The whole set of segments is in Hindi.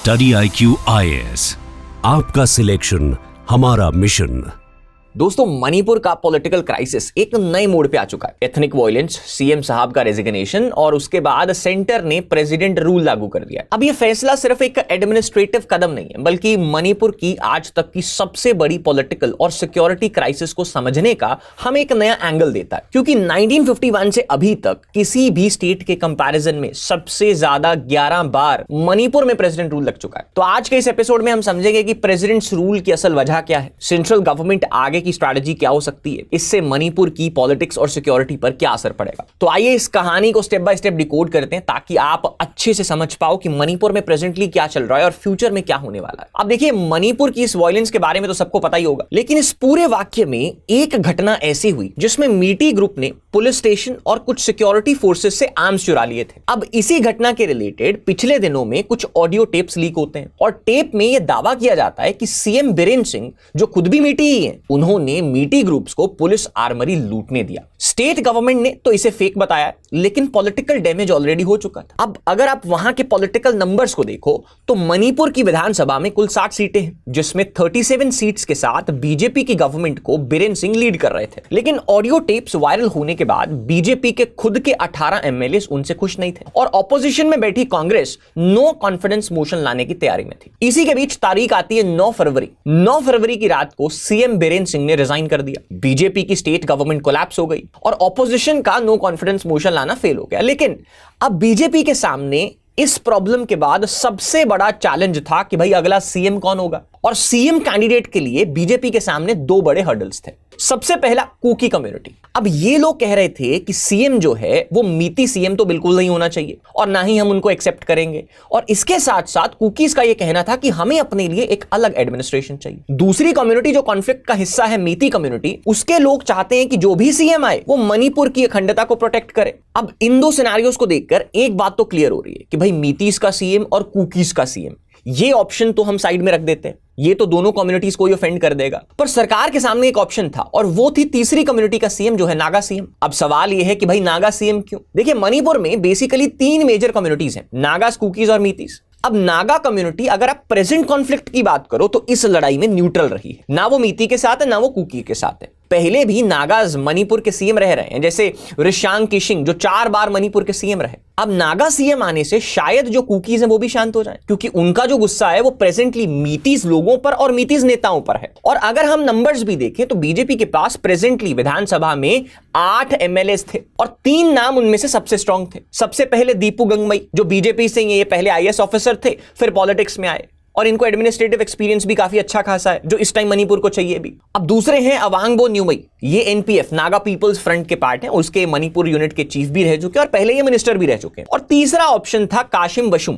स्टडी IQ IAS, आपका सिलेक्शन हमारा मिशन। दोस्तों, मणिपुर का पॉलिटिकल क्राइसिस एक नए मोड़ पे आ चुका है। एथनिक वायलेंस, सीएम साहब का रेजिग्नेशन और उसके बाद सेंटर ने प्रेसिडेंट रूल लागू कर दिया। अब ये फैसला सिर्फ एक एडमिनिस्ट्रेटिव कदम नहीं है, बल्कि मणिपुर की आज तक की सबसे बड़ी पॉलिटिकल और सिक्योरिटी क्राइसिस को समझने का हमें एक नया एंगल देता है। क्योंकि 1951 से अभी तक किसी भी स्टेट के कंपैरिजन में सबसे ज्यादा 11 बार मणिपुर में प्रेसिडेंट रूल लग चुका है। तो आज के इस एपिसोड में हम समझेंगे कि प्रेसिडेंट्स रूल की असल वजह क्या है, सेंट्रल गवर्नमेंट आगे की स्ट्रैटेजी क्या हो सकती है, इससे मणिपुर की पॉलिटिक्स और सिक्योरिटी पर क्या असर पड़ेगा। तो आइए इस कहानी को स्टेप बाय स्टेप डिकोड करते हैं, ताकि आप अच्छे से समझ पाओ कि मणिपुर में प्रेजेंटली क्या चल रहा है और फ्यूचर में क्या होने वाला है। अब देखिए, मणिपुर की इस वायलेंस के बारे में तो सबको पता ही होगा, लेकिन इस पूरे वाक्य में एक घटना ऐसी हुई जिसमें मीटी ग्रुप ने पुलिस स्टेशन और कुछ सिक्योरिटी फोर्सेस से आर्म्स चुरा लिए थे। अब इसी घटना के रिलेटेड पिछले दिनों में कुछ ऑडियो टेप्स लीक होते हैं और टेप में यह दावा किया जाता है कि सीएम बीरेन सिंह, जो खुद भी मीटी ही हैं, उन्होंने मीटी ग्रुप्स को पुलिस आर्मरी लूटने दिया। स्टेट गवर्नमेंट ने तो इसे फेक बताया, लेकिन पॉलिटिकल डैमेज ऑलरेडी हो चुका था। अब अगर आप वहां के पॉलिटिकल नंबर्स को देखो तो मणिपुर की विधानसभा में कुल 60 सीटें हैं, जिसमें 37 सीट्स के साथ बीजेपी की गवर्नमेंट को बीरेन सिंह लीड कर रहे थे। लेकिन ऑडियो टेप्स वायरल होने के बाद बीजेपी के खुद के 18 एमएलए उनसे खुश नहीं थे और ऑपोजिशन में बैठी कांग्रेस नो कॉन्फिडेंस मोशन लाने की तैयारी में थी। इसी के बीच तारीख आती है 9 फरवरी। 9 फरवरी की रात को सीएम बीरेन सिंह ने रिजाइन कर दिया। बीजेपी की स्टेट गवर्नमेंट कोलैप्स हो गई और ऑपोजिशन का नो कॉन्फिडेंस मोशन लाना फेल हो गया। लेकिन अब बीजेपी के सामने इस प्रॉब्लम के बाद सबसे बड़ा चैलेंज था कि भाई अगला सीएम कौन होगा। और सीएम कैंडिडेट के लिए बीजेपी के सामने 2 बड़े हर्डल्स थे। सबसे पहला, कुकी कम्युनिटी। अब ये लोग कह रहे थे कि सीएम जो है वो मीती सीएम तो बिल्कुल नहीं होना चाहिए और ना ही हम उनको एक्सेप्ट करेंगे। और इसके साथ साथ कुकीज का ये कहना था कि हमें अपने लिए एक अलग एडमिनिस्ट्रेशन चाहिए। दूसरी कम्युनिटी जो कॉन्फ्लिक्ट का हिस्सा है, मीती कम्युनिटी, उसके लोग चाहते हैं कि जो भी सीएम आए वो मणिपुर की अखंडता को प्रोटेक्ट करे। अब इन 2 सिनेरियोस को देखकर एक बात तो क्लियर हो रही है कि भाई मीतीस का सीएम और कुकीज का सीएम, ये ऑप्शन तो हम साइड में रख देते हैं, ये तो दोनों कम्युनिटीज को ही ऑफेंड कर देगा। पर सरकार के सामने एक ऑप्शन था और वो थी तीसरी कम्युनिटी का सीएम, जो है नागा सीएम। अब सवाल ये है कि भाई नागा सीएम क्यों? देखिए, मणिपुर में बेसिकली 3 मेजर कम्युनिटीज हैं, नागास, कुकीज और मीतीस। अब नागा कम्युनिटी, अगर आप प्रेजेंट कॉन्फ्लिक्ट की बात करो तो इस लड़ाई में न्यूट्रल रही है। ना वो मीती के साथ है, ना वो कुकी के साथ है। पहले भी नागाज मणिपुर के सीएम रह रहे हैं, जैसे ऋशांग किशिंग, जो 4 बार मणिपुर के सीएम रहे। अब नागा सीएम आने से शायद जो कुकीज हैं वो भी शांत हो जाएं, क्योंकि उनका जो गुस्सा है वो प्रेजेंटली मीतीज लोगों पर और मीतीज नेताओं पर है। और अगर हम नंबर्स भी देखें तो बीजेपी के पास प्रेजेंटली विधानसभा में 8 एमएलए थे और 3 नाम उनमें से सबसे स्ट्रांग थे। सबसे पहले दीपू गंगमई, जो बीजेपी से ये पहले आईएएस ऑफिसर थे, फिर पॉलिटिक्स में आए और इनको एडमिनिस्ट्रेटिव एक्सपीरियंस भी काफी अच्छा खासा है, जो इस टाइम मणिपुर को चाहिए भी। अब दूसरे हैं अवांगबो न्यूमई, ये एनपीएफ नागा पीपल्स फ्रंट के पार्ट हैं, उसके मणिपुर यूनिट के चीफ भी रह चुके हैं और पहले ये मिनिस्टर भी रह चुके हैं। और तीसरा ऑप्शन था काशिम वशुम,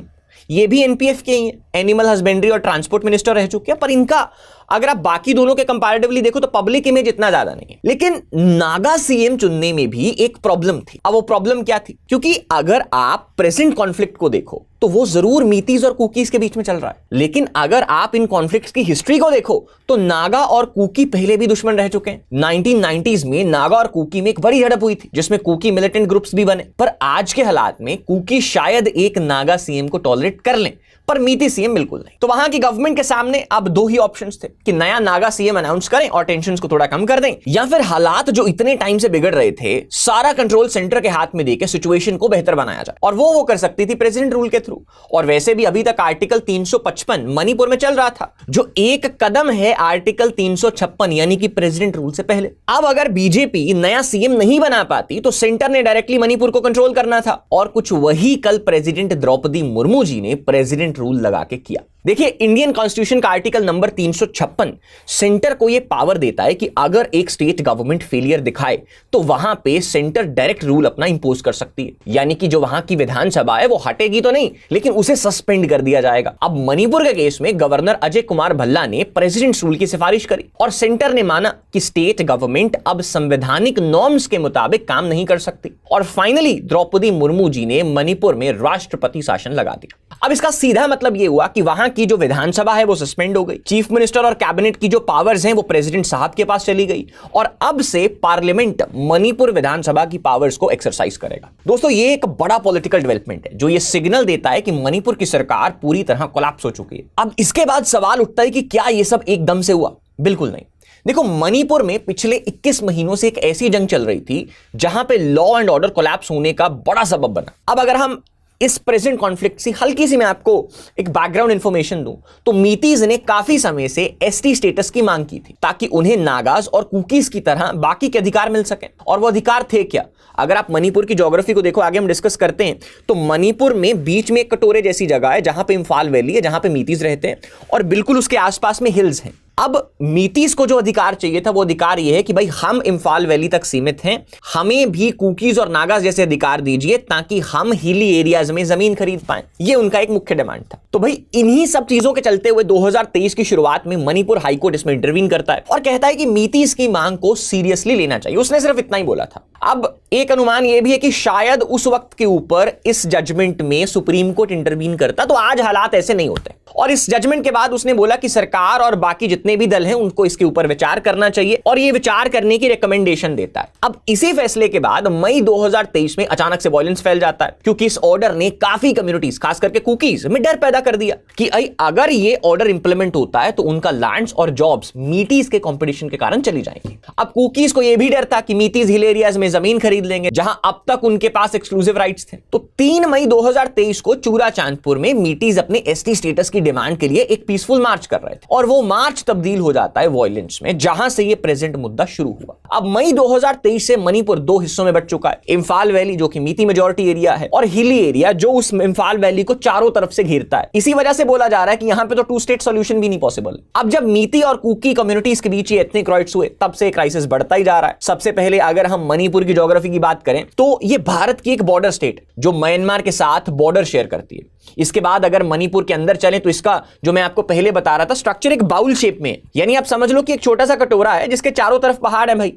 ये भी एनपीएफ के ही हैं, एनिमल हस्बेंड्री और ट्रांसपोर्ट मिनिस्टर रह चुके हैं। पर इनका अगर आप बाकी दोनों के कंपैरेटिवली देखो तो पब्लिक इमेज इतना ज्यादा नहीं है। लेकिन नागा सीएम चुनने में भी एक प्रॉब्लम थी। अब वो प्रॉब्लम क्या थी? क्योंकि अगर आप प्रेजेंट कॉन्फ्लिक्ट को देखो तो वो जरूर मीतीज और कुकीज के बीच में चल रहा है, लेकिन अगर आप इन कॉन्फ्लिक्ट्स की हिस्ट्री को देखो तो नागा और कुकी पहले भी दुश्मन रह चुके हैं। 1990s में नागा और कुकी में एक बड़ी झड़प हुई थी, जिसमें कुकी मिलिटेंट ग्रुप्स भी बने। पर आज के हालात में कुकी शायद एक नागा सीएम को टॉलरेट कर लें, पर मीती सीएम बिल्कुल नहीं। तो वहां की गवर्नमेंट के सामने अब 2 ही ऑप्शंस थे कि नया नागा सीएम अनाउंस करें और टेंशंस को थोड़ा कम कर दें, या फिर हालात जो इतने टाइम से बिगड़ रहे थे सारा कंट्रोल सेंटर के हाथ में देकर सिचुएशन को बेहतर बनाया जाए। और वो कर सकती थी प्रेसिडेंट रूल के थ्रू। और वैसे भी अभी तक आर्टिकल 355 मणिपुर में चल रहा था, जो एक कदम है आर्टिकल 356 यानी कि प्रेसिडेंट रूल से पहले। अब अगर बीजेपी नया सीएम नहीं बना पाती तो सेंटर ने डायरेक्टली मणिपुर को कंट्रोल करना था, और कुछ वही कल प्रेसिडेंट द्रौपदी मुर्मू जी ने प्रेसिडेंट रूल लगा के किया। देखिए, इंडियन कॉन्स्टिट्यूशन का आर्टिकल नंबर 356 सेंटर को यह पावर देता है कि अगर एक स्टेट गवर्नमेंट फेलियर दिखाए तो वहां पे सेंटर डायरेक्ट रूल अपना इंपोज कर सकती है, यानी कि जो वहां की विधानसभा है वो हटेगी तो नहीं, लेकिन उसे सस्पेंड कर दिया जाएगा। अब मणिपुर के केस में गवर्नर अजय कुमार भल्ला ने प्रेसिडेंट रूल की सिफारिश करी और सेंटर ने माना कि स्टेट गवर्नमेंट अब संवैधानिक नॉर्म्स के मुताबिक काम नहीं कर सकती। और फाइनली द्रौपदी मुर्मू जी ने मणिपुर में राष्ट्रपति शासन लगा दिया। अब इसका सीधा मतलब यह हुआ कि वहां की जो विधानसभा है वो सस्पेंड हो गई, चीफ मिनिस्टर और कैबिनेट की जो पावर्स हैं वो प्रेसिडेंट साहब के पास चली गई और अब से पार्लियामेंट मणिपुर विधानसभा की पावर्स को एक्सरसाइज करेगा। दोस्तों ये एक बड़ा पॉलिटिकल डेवलपमेंट है जो ये सिग्नल देता है कि मणिपुर की सरकार पूरी तरह कोलैप्स हो चुकी है। अब इसके बाद सवाल उठता है कि क्या ये सब एकदम से हुआ? बिल्कुल नहीं। देखो, मणिपुर में पिछले 21 महीनों से एक ऐसी जंग चल रही थी जहां पे लॉ एंड ऑर्डर कोलैप्स होने का बड़ा सबब बना। अब अगर हम इस प्रेजेंट कॉन्फ्लिक्ट से हल्की सी मैं आपको एक बैकग्राउंड इंफॉर्मेशन दूं तो मीतीज ने काफी समय से एसटी स्टेटस की मांग की थी ताकि उन्हें नागाज और कुकीज की तरह बाकी के अधिकार मिल सके। और वो अधिकार थे क्या? अगर आप मणिपुर की ज्योग्राफी को देखो, आगे हम डिस्कस करते हैं, तो मणिपुर में बीच में एक कटोरे जैसी जगह है जहां पे इम्फाल वैली है, जहां पे मीतीज रहते हैं और बिल्कुल उसके आसपास में हिल्स हैं। अब मीतीज को जो अधिकार चाहिए था वो अधिकार ये है कि भाई हम इम्फाल वैली तक सीमित हैं, हमें भी कुकीज और नागाज जैसे अधिकार दीजिए ताकि हम हिली एरियाज में जमीन खरीद पाएं। ये उनका एक मुख्य डिमांड था। तो भाई इन्हीं सब चीजों के चलते हुए 2023 की शुरुआत में मणिपुर हाईकोर्ट इसमें इंटरवीन करता है और कहता है कि मीतीज की मांग को सीरियसली लेना चाहिए। उसने सिर्फ इतना ही बोला था। अब एक अनुमान यह भी है कि शायद उस वक्त के ऊपर इस जजमेंट में सुप्रीम कोर्ट इंटरवीन करता तो आज हालात ऐसे नहीं होते। और इस जजमेंट के बाद उसने बोला कि सरकार और बाकी जितने भी दल हैं उनको इसके ऊपर विचार करना चाहिए और ये विचार करने की रिकमेंडेशन देता है। अब इसी फैसले के बाद मई 2023 में अचानक से वायलेंस फैल जाता है क्योंकि इस ऑर्डर ने काफी कम्युनिटीज, खास करके कुकीज में डर पैदा कर दिया कि अगर ये ऑर्डर इंप्लीमेंट होता है तो उनका लैंड्स और जॉब्स मीतीज के कंपटीशन के कारण चली जाएंगी। अब कुकीज को यह भी डर था कि मीतीज हिल एरियाज में जमीन खरीद लेंगे जहां अब तक उनके पास एक्सक्लूसिव राइट्स थे। तो 3 मई 2023 को चूरा चांदपुर में मीतीज अपने एसटी स्टेटस की डिमांड के लिए एक पीसफुल मार्च कर रहे थे और वो मार्च तब्दील हो जाता है वायलेंस में, जहां से ये प्रेजेंट मुद्दा शुरू हुआ। अब मई 2023 से मणिपुर 2 हिस्सों में बंट चुका है। इम्फाल वैली जो कि मीती मेजॉरिटी एरिया है और हिली एरिया जो उस इम्फाल वैली को चारों तरफ से घेरता है। इसी वजह से बोला जा रहा है कि यहां पे तो 2 स्टेट सॉल्यूशन भी नहीं पॉसिबल। अब जब मीती और कुकी कम्युनिटीज के बीच ये एथनिक राइट्स हुए तब से क्राइसिस बढ़ता ही जा रहा है। सबसे पहले अगर हम मणिपुर की ज्योग्राफी की बात करें तो ये भारत की एक बॉर्डर स्टेट जो म्यांमार के साथ बॉर्डर शेयर करती है। इसके बाद अगर मणिपुर के अंदर चलें तो इसका जो मैं आपको पहले बता रहा था स्ट्रक्चर एक बाउल शेप में है, यानी आप समझ लो कि एक छोटा सा कटोरा है जिसके चारों तरफ पहाड़ है भाई।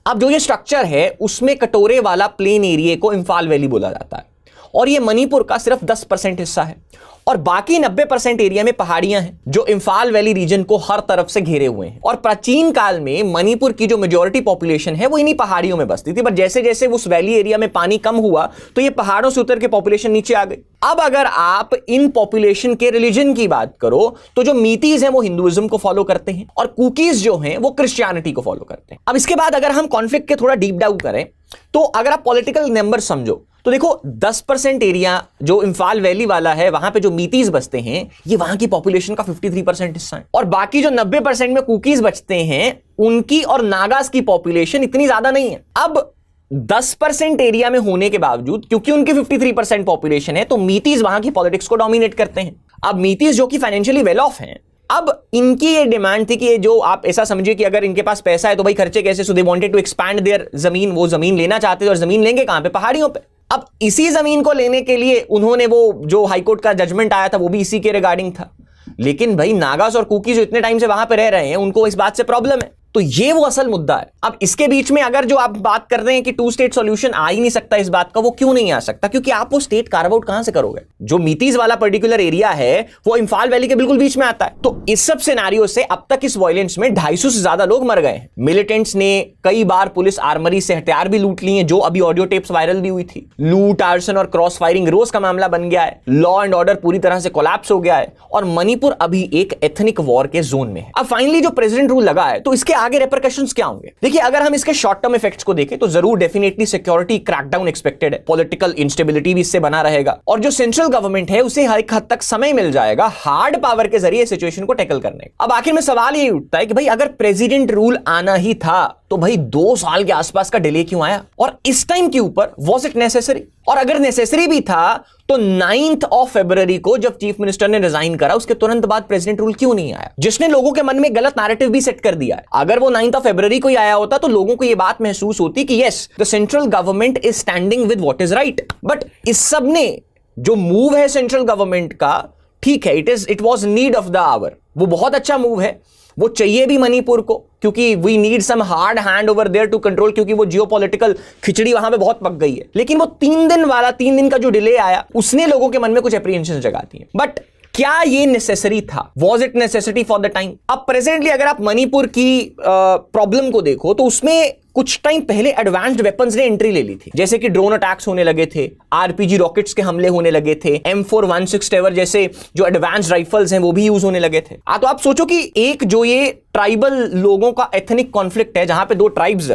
अब जो ये स्ट्रक्चर है उसमें कटोरे वाला प्लेन एरिया को इम्फाल वैली बोला जाता है और ये मणिपुर का सिर्फ 10% हिस्सा है और बाकी 90% एरिया में पहाड़ियां हैं जो इम्फाल वैली रीजन को हर तरफ से घेरे हुए हैं। और प्राचीन काल में मणिपुर की जो मेजॉरिटी पॉपुलेशन है वो इन्हीं पहाड़ियों में बसती थी, पर जैसे जैसे उस वैली एरिया में पानी कम हुआ तो ये पहाड़ों से उतर के पॉपुलेशन नीचे आ गई। अब अगर आप इन पॉपुलेशन के रिलीजन की बात करो तो जो मीतीज हैं वो हिंदुइज्म को फॉलो करते हैं और कुकीज जो हैं वो क्रिश्चियनिटी को फॉलो करते हैं। अब इसके बाद अगर हम कॉन्फ्लिक्ट के थोड़ा डीप डाउन करें तो अगर आप पॉलिटिकल नंबर समझो तो देखो 10% एरिया जो इम्फाल वैली वाला है वहां पे जो मीतीज बसते हैं ये वहां की पॉपुलेशन का 53% हिस्सा है और बाकी जो 90% में कुकीज बचते हैं उनकी और नागाज की पॉपुलेशन इतनी ज्यादा नहीं है। अब 10% एरिया में होने के बावजूद क्योंकि उनकी 53% पॉपुलेशन है तो मीतीज वहां की पॉलिटिक्स को डोमिनेट करते हैं। अब मीतीज जो कि फाइनेंशियली वेल ऑफ हैं, अब इनकी ये डिमांड थी कि ये जो आप ऐसा समझिए कि अगर इनके पास पैसा है तो भाई खर्चे कैसे, so they wanted to expand their जमीन। वो जमीन लेना चाहते थे और जमीन लेंगे कहां पे? पहाड़ियों पे। अब इसी जमीन को लेने के लिए उन्होंने वो जो हाईकोर्ट का जजमेंट आया था वो भी इसी के रिगार्डिंग था। लेकिन भाई नागास और कुकी जो इतने टाइम से वहां पे रह रहे हैं उनको इस बात से प्रॉब्लम है, तो ये वो असल मुद्दा है। अब इसके बीच में अगर जो आप बात कर रहे हैं कि 2 स्टेट सॉल्यूशन आ ही नहीं सकता, इस बात का वो क्यों नहीं आ सकता? क्योंकि आप वो स्टेट कार्व आउट कहां से करोगे? जो मीतीज वाला पर्टिकुलर एरिया है वो इम्फाल वैली के बिल्कुल बीच में आता है। तो इस सब सिनेरियो से अब तक इस वायलेंस में 250 से ज्यादा लोग मर गए हैं। मिलिटेंट्स ने कई बार पुलिस आर्मरी से हथियार भी लूट लिए, जो अभी ऑडियो टेप्स वायरल भी हुई थी। लूट, आर्सन और क्रॉस फायरिंग रोज का मामला बन गया है। लॉ एंड ऑर्डर पूरी तरह से कोलैप्स हो गया है और मणिपुर अभी एक एथनिक वॉर के जोन में है। अब फाइनली जो प्रेसिडेंट रूल लगा है तो इसके आगे रेपरकशंस क्या होंगे? देखिए, अगर हम इसके शॉर्ट टर्म इफेक्ट्स को देखें तो जरूर डेफिनेटली सिक्योरिटी क्रैकडाउन एक्सपेक्टेड है। पॉलिटिकल इंस्टेबिलिटी भी इससे बना रहेगा और जो सेंट्रल गवर्नमेंट है उसे एक हद तक समय मिल जाएगा हार्ड पावर के जरिए सिचुएशन को टैकल करने का। अब आखिर में सवाल ये उठता है कि भाई अगर प्रेसिडेंट रूल आना ही था तो भाई 2 साल के आसपास का डिले क्यों आया और इस टाइम के ऊपर वाज इट नेसेसरी? और अगर नेसेसरी भी था तो 9 फरवरी को जब चीफ मिनिस्टर ने रिजाइन करा उसके तुरंत बाद प्रेसिडेंट रूल क्यों नहीं आया, जिसने लोगों के मन में गलत नैरेटिव भी सेट कर दिया है? अगर वो 9 फरवरी को ही आया होता तो लोगों को यह बात महसूस होती कि yes, the central government is standing with what is right. But इस सब ने जो मूव है सेंट्रल गवर्नमेंट का, ठीक है, it was need of the hour, वो बहुत अच्छा मूव है, वो चाहिए भी मणिपुर को, क्योंकि we need some hard hand over there to control, क्योंकि वो जियोपॉलिटिकल खिचड़ी वहां पे बहुत पक गई है। लेकिन वो 3 दिन का जो डिले आया उसने लोगों के मन में कुछ एप्रीहेंशन जगा दी है। बट क्या ये नेसेसरी था? Was it necessity for the time? अब प्रेजेंटली अगर आप मणिपुर की प्रॉब्लम को देखो तो उसमें कुछ टाइम पहले एडवांस्ड वेपन्स ने एंट्री ले ली थी, जैसे कि ड्रोन अटैक्स होने लगे थे, आरपीजी रॉकेट्स के हमले होने लगे थे, M416 टॉवर जैसे जो एडवांस्ड राइफल्स हैं वो भी यूज होने लगे थे। तो आप सोचो कि एक जो ये ट्राइबल लोगों का एथनिक कॉन्फ्लिक्ट है, जहां पे दो ट्राइब्स,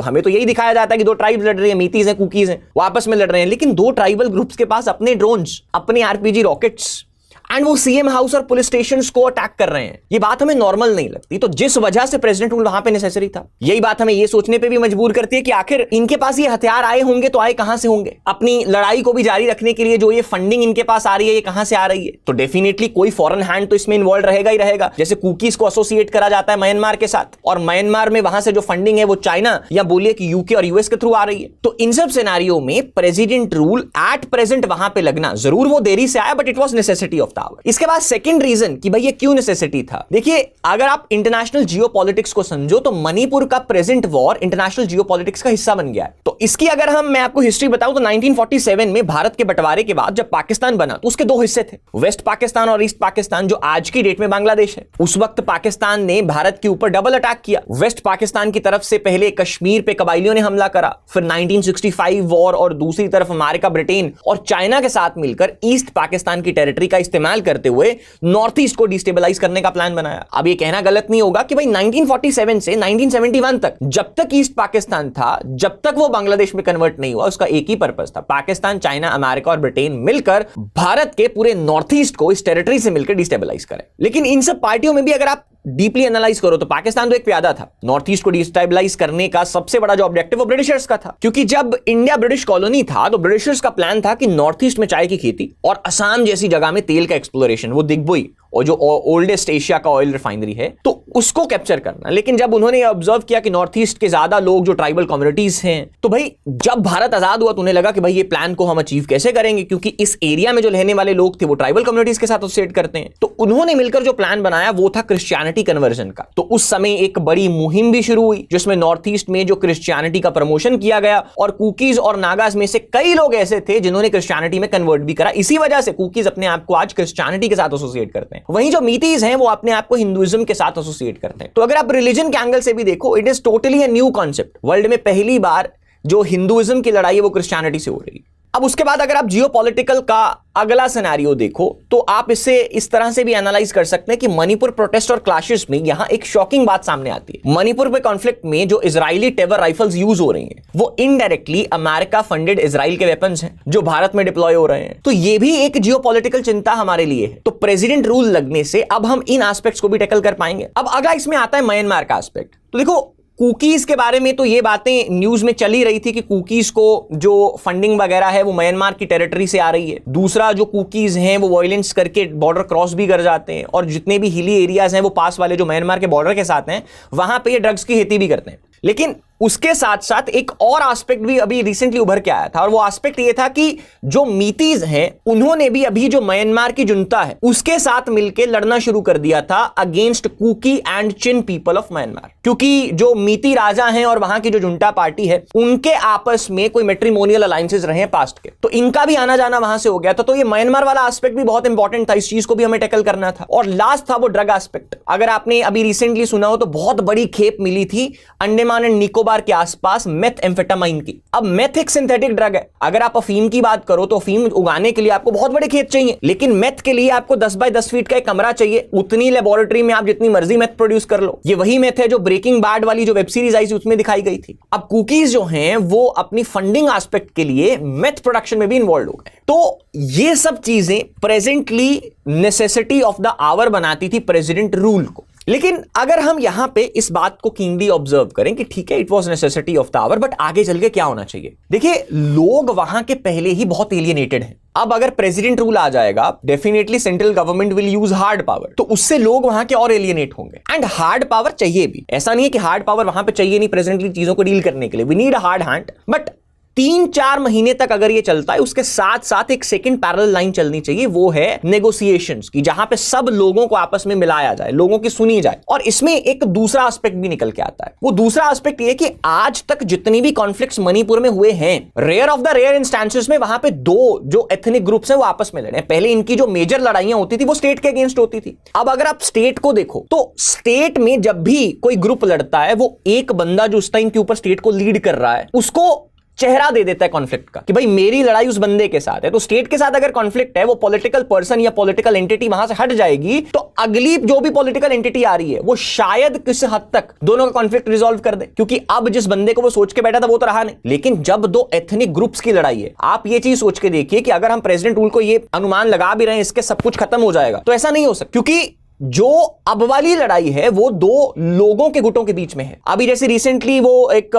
हमें तो यही दिखाया जाता है कि दो ट्राइब्स लड़ रही है, मीतीज हैं, कुकीज हैं, वो आपस में लड़ रहे हैं, लेकिन दो ट्राइबल ग्रुप्स के पास अपने ड्रोन्स, अपने आरपीजी रॉकेट्स, एंड वो सीएम हाउस और पुलिस स्टेशंस को अटैक कर रहे हैं। ये बात हमें नॉर्मल नहीं लगती। तो जिस वजह से प्रेसिडेंट रूल वहां पे नेसेसरी था, यही बात हमें ये सोचने पे भी मजबूर करती है कि आखिर इनके पास ये हथियार आए होंगे तो आए कहां से होंगे? अपनी लड़ाई को भी जारी रखने के लिए जो ये फंडिंग इनके पास आ रही है, ये कहां से आ रही है? तो डेफिनेटली कोई फॉरेन हैंड तो इसमें इन्वॉल्व रहेगा ही रहेगा। जैसे कुकीज को एसोसिएट करा जाता है म्यांमार के साथ, और म्यांमार में वहां से जो फंडिंग है वो चाइना या बोलिए कि यूके और यूएस के थ्रू आ रही है। तो इन सब सिनेरियो में प्रेसिडेंट रूल एट प्रेजेंट वहां पे लगना, जरूर वो देरी से आया, but it was necessity of the hour. इसके बाद सेकंड रीजन कि भाई ये क्यों नेसेसिटी था, देखिए अगर आप इंटरनेशनल जियोपॉलिटिक्स को समझो तो मणिपुर का प्रेजेंट वॉर इंटरनेशनल जियोपॉलिटिक्स का हिस्सा बन गया है। तो इसकी अगर मैं आपको हिस्ट्री बताऊं तो 1947 में भारत के बंटवारे के बाद जब पाकिस्तान बना तो उसके दो हिस्से थे, वेस्ट पाकिस्तान और ईस्ट पाकिस्तान, जो आज की डेट में बांग्लादेश है। उस वक्त पाकिस्तान ने भारत के ऊपर डबल अटैक किया। वेस्ट पाकिस्तान की तरफ से पहले कश्मीर पे कबाइलियों ने हमला करा, फिर 1965 वॉर, और दूसरी तरफ अमेरिका, ब्रिटेन और चाइना के साथ मिलकर ईस्ट पाकिस्तान की टेरिटरी का इस्तेमाल करते हुए नॉर्थ ईस्ट को डिस्टेबलाइज करने का प्लान बनाया। अब ये कहना गलत नहीं होगा कि भाई 1947 से 1971 तक, जब तक ईस्ट पाकिस्तान था, जब तक वो बांग्लादेश में कन्वर्ट नहीं हुआ, उसका एक ही पर्पस था, पाकिस्तान, चाइना, अमेरिका और ब्रिटेन मिलकर भारत के पूरे नॉर्थ ईस्ट को इस टेरिटरी से मिलकर डिस्टेबलाइज करें। लेकिन इन सब पार्टियों में भी अगर आप डीपली एनालाइज करो तो पाकिस्तान तो एक प्यादा था। नॉर्थ ईस्ट को डिस्टेबलाइज करने का सबसे बड़ा जो ऑब्जेक्टिव वो ब्रिटिशर्स का था, क्योंकि जब इंडिया ब्रिटिश कॉलोनी था तो ब्रिटिशर्स का प्लान था कि नॉर्थ ईस्ट में चाय की खेती और असम जैसी जगह में तेल का एक्सप्लोरेशन, वो दिग्बोई और जो ओल्डेस्ट एशिया का ऑयल रिफाइनरी है, तो उसको कैप्चर करना। लेकिन जब उन्होंने ऑब्जर्व किया कि नॉर्थ ईस्ट के ज्यादा लोग जो ट्राइबल कम्युनिटीज हैं, तो भाई जब भारत आजाद हुआ तो उन्हें लगा कि भाई ये प्लान को हम अचीव कैसे करेंगे, क्योंकि इस एरिया में जो रहने वाले लोग थे वो ट्राइबल कम्युनिटीज के साथ एसोसिएट करते हैं। तो उन्होंने मिलकर जो प्लान बनाया वो था क्रिश्चियनिटी कन्वर्जन का। तो उस समय एक बड़ी मुहिम भी शुरू हुई जिसमें नॉर्थ ईस्ट में जो क्रिश्चियनिटी का प्रमोशन किया गया, और कुकीज और नागाज में से कई लोग ऐसे थे जिन्होंने क्रिश्चियनिटी में कन्वर्ट भी करा। इसी वजह से कुकीज अपने आप को आज क्रिश्चियनिटी के साथ एसोसिएट करते हैं, वहीं जो मीतीज हैं वो अपने आप को हिंदुइज्म के साथ एसोसिएट करते हैं। तो अगर आप रिलीजन के एंगल से भी देखो, it is totally a new concept. World में पहली बार जो हिंदुइज्म की लड़ाई है वो क्रिश्चियनिटी से हो रही है। अब उसके बाद अगर आप जियोपॉलिटिकल का अगला सिनेरियो देखो तो आप इसे इस तरह से भी एनालाइज कर सकते हैं कि मणिपुर प्रोटेस्ट और क्लैशेस में यहां एक शॉकिंग बात सामने आती है। मणिपुर पे कॉन्फ्लिक्ट में जो इजरायली टेवर राइफल्स यूज हो रही हैं वो इनडायरेक्टली अमेरिका फंडेड इजराइल के वेपन्स हैं जो भारत में डिप्लॉय हो रहे हैं। तो ये भी एक जियोपॉलिटिकल चिंता हमारे लिए है। तो प्रेसिडेंट रूल लगने से अब हम इन एस्पेक्ट्स को भी टैकल कर पाएंगे। अब अगला इसमें आता है म्यांमार का एस्पेक्ट। तो देखो कुकीज के बारे में तो ये बातें न्यूज में चली रही थी कि कुकीज को जो फंडिंग वगैरह है वो म्यांमार की टेरिटरी से आ रही है। दूसरा, जो कुकीज हैं वो वायलेंस करके बॉर्डर क्रॉस भी कर जाते हैं, और जितने भी हिली एरियाज हैं वो पास वाले जो म्यांमार के बॉर्डर के साथ हैं वहां पे ये ड्रग्स की खेती भी करते हैं। लेकिन उसके साथ साथ एक और एस्पेक्ट भी अभी रिसेंटली उभर के आया था, और वो एस्पेक्ट ये था कि जो मीतीज हैं उन्होंने भी अभी जो म्यांमार की जुनता है उसके साथ मिलकर लड़ना शुरू कर दिया था against Kuki and Chin people of Myanmar. क्योंकि जो मीती राजा हैं और वहां की जो जुनता पार्टी है उनके आपस में कोई मैट्रिमोनियल अलायंसेस रहे हैं पास्ट के, तो इनका भी आना जाना वहां से हो गया था। तो ये म्यांमार वाला एस्पेक्ट भी बहुत इंपॉर्टेंट था, इस चीज को भी हमें टैकल करना था। और लास्ट था वो ड्रग एस्पेक्ट। अगर आपने अभी रिसेंटली सुना हो तो बहुत बड़ी खेप मिली थी अंडमान एंड निकोबार के आसपास मेथएम्फेटामाइन की। अब मेथ एक सिंथेटिक ड्रग है। अगर आप अफीम की बात करो तो अफीम उगाने के लिए आपको बहुत बड़े खेत चाहिए, लेकिन मेथ के लिए आपको 10 बाय 10 फीट का एक कमरा चाहिए। उतनी लेबोरेटरी में आप जितनी मर्जी मेथ प्रोड्यूस कर लो। ये वही मेथ है जो ब्रेकिंग बैड वाली जो वेब सीरीज आई थी उसमें दिखाई गई थी। अब कुकीज जो हैं वो अपनी फंडिंग एस्पेक्ट के लिए मेथ प्रोडक्शन में भी इन्वॉल्व हो गए। तो ये सब चीजें presently necessity of the hour बनाती थी प्रेसिडेंट रूल को। लेकिन अगर हम यहां पे इस बात को कीनली ऑब्जर्व करें कि ठीक है it was necessity of the hour, but आगे चल के क्या होना चाहिए। देखिए, लोग वहां के पहले ही बहुत एलियनेटेड हैं। अब अगर प्रेसिडेंट रूल आ जाएगा, definitely central government will use hard power, तो उससे लोग वहां के और एलियनेट होंगे। एंड हार्ड पावर चाहिए भी, ऐसा नहीं है कि हार्ड पावर वहां पे चाहिए नहीं प्रेजेंटली चीजों को डील करने के लिए। We need a hard hand, but 3-4 महीने तक अगर ये चलता है, उसके साथ साथ एक सेकंड पैरेलल लाइन चलनी चाहिए, वो है नेगोशिएशंस की, जहां पे सब लोगों को आपस में मिलाया जाए, लोगों की सुनी जाए। और इसमें एक दूसरा एस्पेक्ट भी निकल के आता है। वो दूसरा एस्पेक्ट ये कि आज तक जितनी भी कॉन्फ्लिक्ट्स मणिपुर में हुए हैं, rare of the rare instances में वहां पे दो जो एथनिक ग्रुप्स हैं वो आपस में लड़े। पहले इनकी जो मेजर लड़ाइयां होती थी वो स्टेट के अगेंस्ट होती थी। अब अगर आप स्टेट को देखो तो स्टेट में जब भी कोई ग्रुप लड़ता है, वो एक बंदा जो उस टाइम के ऊपर स्टेट को लीड कर रहा है उसको चेहरा दे देता है कॉन्फ्लिक्ट का, कि भाई मेरी लड़ाई उस बंदे के साथ है। तो स्टेट के साथ अगर कॉन्फ्लिक्ट है, वो पॉलिटिकल पर्सन या पॉलिटिकल एंटिटी वहां से हट जाएगी, तो अगली जो भी पॉलिटिकल एंटिटी आ रही है वो शायद किस हद तक दोनों का कॉन्फ्लिक्ट रिजॉल्व कर दे, क्योंकि अब जिस बंदे को वो सोच के बैठा था वो तो रहा नहीं। लेकिन जब दो एथनिक ग्रुप्स की लड़ाई है, आप ये चीज सोच के देखिए कि अगर हम प्रेसिडेंट रूल को ये अनुमान लगा भी रहे हैं इसके सब कुछ खत्म हो जाएगा, तो ऐसा नहीं हो सकता, क्योंकि जो अब वाली लड़ाई है वो दो लोगों के गुटों के बीच में है। अभी जैसे रिसेंटली वो एक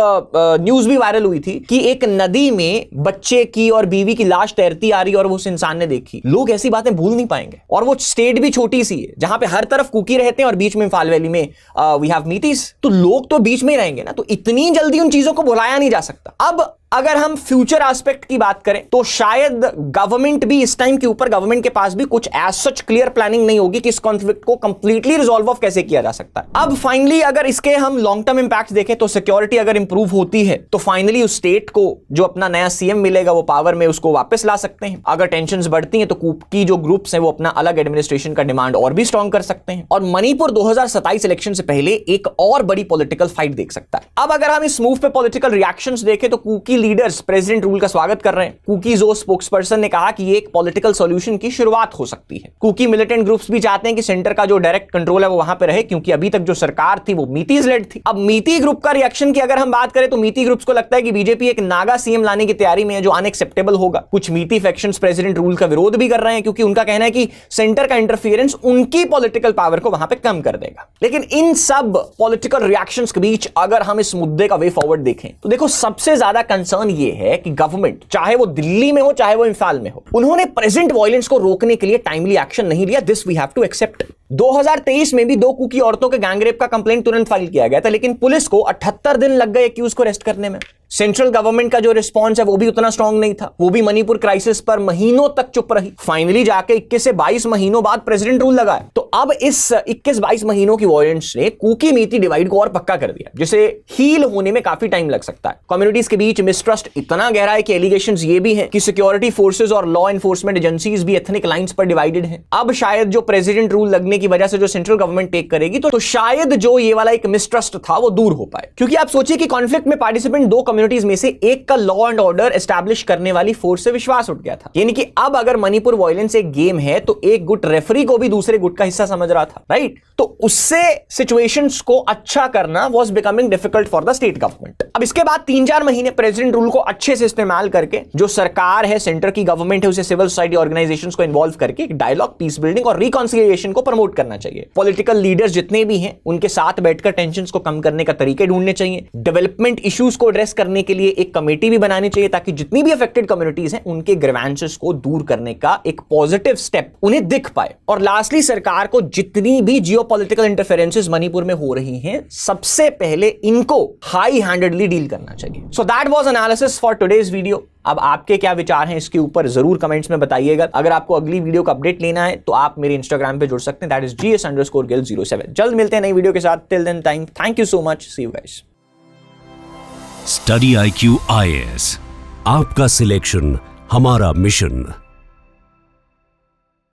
न्यूज भी वायरल हुई थी कि एक नदी में बच्चे की और बीवी की लाश तैरती आ रही और वो उस इंसान ने देखी। लोग ऐसी बातें भूल नहीं पाएंगे। और वो स्टेट भी छोटी सी है जहां पे हर तरफ कुकी रहते हैं और बीच में इंफाल वैली में वी हैव मीतीस, तो लोग तो बीच में ही रहेंगे ना, तो इतनी जल्दी उन चीजों को भुलाया नहीं जा सकता। अब अगर हम फ्यूचर एस्पेक्ट की बात करें तो शायद गवर्नमेंट भी इस टाइम के ऊपर, गवर्नमेंट के पास भी कुछ एज सच क्लियर प्लानिंग नहीं होगी कि इस कॉन्फ्लिक्ट को कंप्लीटली रिजॉल्व ऑफ कैसे किया जा सकता है। अब फाइनली अगर इसके हम लॉन्ग टर्म इंपैक्ट देखें तो सिक्योरिटी अगर इंप्रूव होती है तो फाइनली उस स्टेट को जो अपना नया सीएम मिलेगा वो पावर में उसको वापस ला सकते हैं। अगर टेंशंस बढ़ती हैं तो कुकी जो ग्रुप्स हैं वो अपना अलग एडमिनिस्ट्रेशन का डिमांड और भी स्ट्रॉन्ग कर सकते हैं। और मणिपुर 2027 इलेक्शन से पहले एक और बड़ी पॉलिटिकल फाइट देख सकता है। अब अगर हम इस मूव पे पॉलिटिकल रिएक्शंस देखें तो कुकी लीडर्स प्रेसिडेंट रूल का स्वागत कर रहे हैं। कुकी जो स्पोक्सपर्सन ने कहा कि ये एक पॉलिटिकल सॉल्यूशन की शुरुआत हो सकती है। कुकी मिलिटेंट ग्रुप्स भी चाहते हैं कि सेंटर का जो डायरेक्ट कंट्रोल है वो वहां पे रहे, क्योंकि अभी तक जो सरकार थी वो मीतीज लेड थी। अब मीती ग्रुप का रिएक्शन की अगर हम बात करें तो मीती ग्रुप्स को लगता है कि बीजेपी एक नागा सीएम लाने की तैयारी में है जो अनएक्सेप्टेबल होगा। कुछ मीती फैक्शंस प्रेसिडेंट रूल का विरोध भी कर रहे हैं, क्योंकि उनका कहना है कि सेंटर का इंटरफियरेंस उनकी पॉलिटिकल पावर को वहां पे कम कर देगा। लेकिन इन सब पॉलिटिकल रिएक्शंस के बीच अगर हम इस मुद्दे का वे फॉरवर्ड देखें तो देखो, सबसे ज्यादा कंसर्न ये है कि गवर्नमेंट, चाहे वो दिल्ली में हो चाहे वो इंफाल में हो, उन्होंने प्रेजेंट वायलेंस को रोकने के लिए टाइमली एक्शन नहीं लिया। This we have to accept. 2023 में भी 2 कुकी औरतों के गैंगरेप का कंप्लेंट तुरंत फाइल किया गया था, लेकिन पुलिस को 78 दिन लग गए एक्यूज को अरेस्ट करने में। सेंट्रल गवर्नमेंट का जो रिस्पांस है वो भी उतना स्ट्रांग नहीं था, वो भी मणिपुर क्राइसिस पर महीनों तक चुप रही। फाइनली जाके 21 से 22 महीनों बाद प्रेसिडेंट रूल लगा है। तो अब इस 21-22 महीनों की वायलेंस ने कुकी मीती डिवाइड को और पक्का कर दिया, जिसे हील होने में काफी टाइम लग सकता है। कम्युनिटीज के बीच मिसट्रस्ट इतना गहरा है कि एलिगेशंस ये भी हैं कि सिक्योरिटी फोर्सेस और लॉ एनफोर्समेंट एजेंसीज भी एथनिक लाइंस पर डिवाइडेड हैं। अब शायद जो प्रेसिडेंट रूल लगने की वजह से जो सेंट्रल गवर्नमेंट टेक करेगी तो शायद जो ये वाला एक मिसट्रस्ट था वो दूर हो पाए। क्योंकि आप सोचिए कि कॉन्फ्लिक्ट में पार्टिसिपेंट 2 कम्युनिटीज में से एक का लॉ एंड ऑर्डर एस्टैब्लिश करने वाली फोर्स से विश्वास उठ गया था। यानी कि अब अगर मणिपुर वायलेंस एक गेम है तो एक गुट रेफरी को भी दूसरे गुट का हिस्सा समझ रहा था, राइट? तो उससे सिचुएशंस को अच्छा करना was becoming difficult for the state government. अब इसके बाद 3-4 महीने प्रेसिडेंट रूल को अच्छे से इस्तेमाल करके जो सरकार है, सेंटर की गवर्नमेंट है, उसे सिविल सोसाइटी ऑर्गेनाइजेशंस को इन्वॉल्व करके डायलॉग, पीस बिल्डिंग और रिकॉन्सिलिएशन को प्रमोट करना चाहिए। पॉलिटिकल लीडर्स जितने भी हैं उनके साथ बैठकर टेंशंस को कम करने का तरीके ढूंढने चाहिए। डेवलपमेंट इश्यूज को एड्रेस करने के लिए एक कमेटी भी बनानी चाहिए ताकि जितनी भी अफेक्टेड कम्युनिटीज हैं उनके ग्रीवेंसेस को दूर करने का एक पॉजिटिव स्टेप उन्हें दिख पाए। और लास्टली, सरकार को जितनी भी जियोपॉलिटिकल इंटरफेरेंसेस मणिपुर में हो रही हैं, सबसे पहले इनको हाई हैंडेडली डील करना चाहिए। So that was analysis for today's video. अब आपके क्या विचार हैं इसके ऊपर जरूर कमेंट्स में बताइएगा। अगर आपको अगली वीडियो का अपडेट लेना है तो आप मेरे इंस्टाग्राम पे जुड़ सकते हैं, दैट इज GS_Gill07। जल्द मिलते हैं नई वीडियो के साथ। Till then time, thank you so much, see you guys. Study IQ IAS, आपका सिलेक्शन हमारा मिशन।